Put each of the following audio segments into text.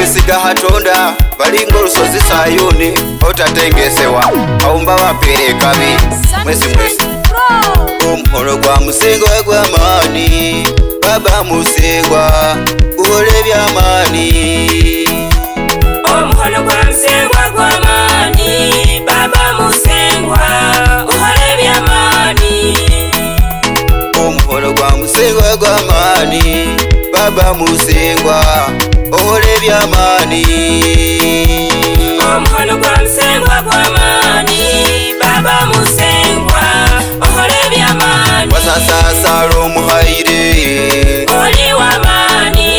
abesiga hatonda balinga olusozi Sayuni otatengesewa awumba bapere kabi mwesi omuholo gwa musingwa gw'amaani baba musingwa guhole by'amaani omuholo gwa musingwa gw'amaani baba musingwa guhole by'amaani omuholo gwa musingwa gw'amaani baba musingwa ohole by'amaani omuholo gwa musingwa gw'amaani baba musingwa ohole by'amaani wasasasala omuhaire oli w'amaani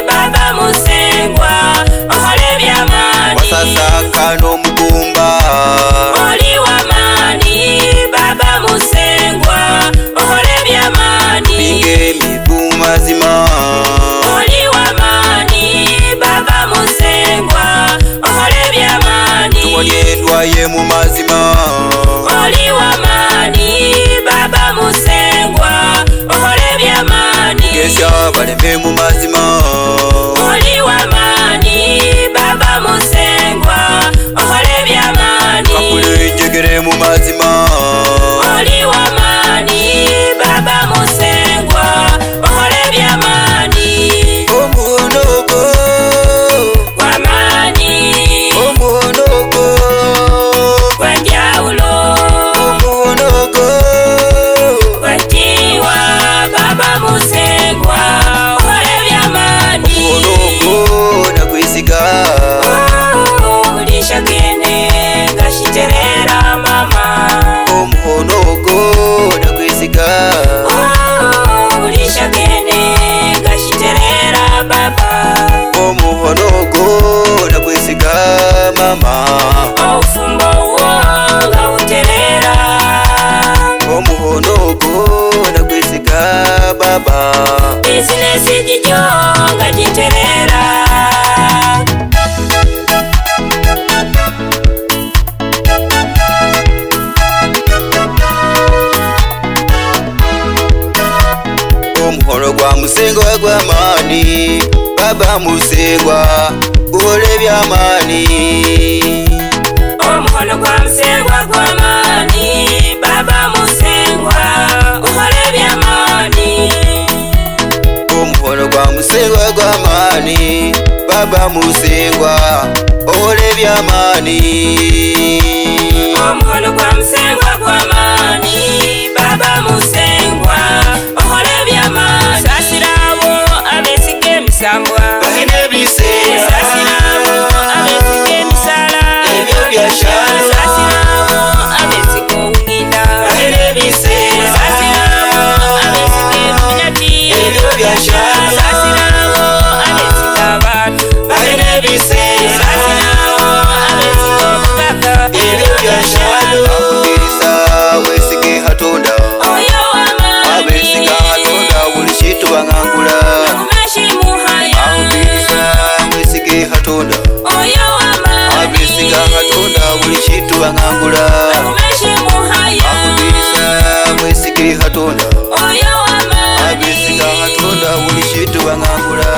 baba musingwa ohole by'amaani wasasakana omugumba oli w'amaani baba musingwa ohole by'amaani bingeemigu mazima oli w'amaani baba musingwa ohole by'amaani tuwonyendwaye mu mazima oli w'amaani baba musingwa ohole by'amaani gesya baleme mu mazima oli w'amaani baba musingwa ohole by'amaani kakule njegere mu mazima oli w'amaani baba musingwa ohole by'amaani omuhono gwo gw'amaani omuhono gwo gw'enjawulo omuhono gwo gw'ekitiibwa baba musingwa ohole by'amaani omuhono gwo nagwesiga bulisha gene gashiterera mama omuhono gwo nagwesiga bulisha gene gashiterera baba omuhono gwo nagwesiga mama obufumbo bwo nga buterera omuhono gwo nagwesiga baba bizinesi gijyo nga giterera omuholo gwa musingwa gw'amaani baba musingwa guhole by'amaani omuholo gwa musingwa gw'amaani baba musingwa ohole by'amaani omuholo gwa musingwa gw'amaani baba musingwa ohole by'amaani omuholo gwa musingwa gw'amaani baba musingwa ohole by'amaani sasirabo abesiga emisambwa balina ebiseera sasirabo abesiga emisala ebyo byakyalo sasirabo abesiga obungida balina ebiseera sasirabo abesiga eminati ebyo byakyalo sasirabo abesiga abantu balina ebiseera sasirabo abesiga obubaka ebyo byakyalo akubiriza weesige hatonda oyo w'amaani abesiga hatonda buli kintu bangangula kumeshimuhaya akubiriza weesige hatonda oyo w'amaani abesiga hatonda buli kintu bangangula kumeshimuhaya akubiriza weesige hatonda oyo w'amaani abesiga hatonda buli kintu bangangula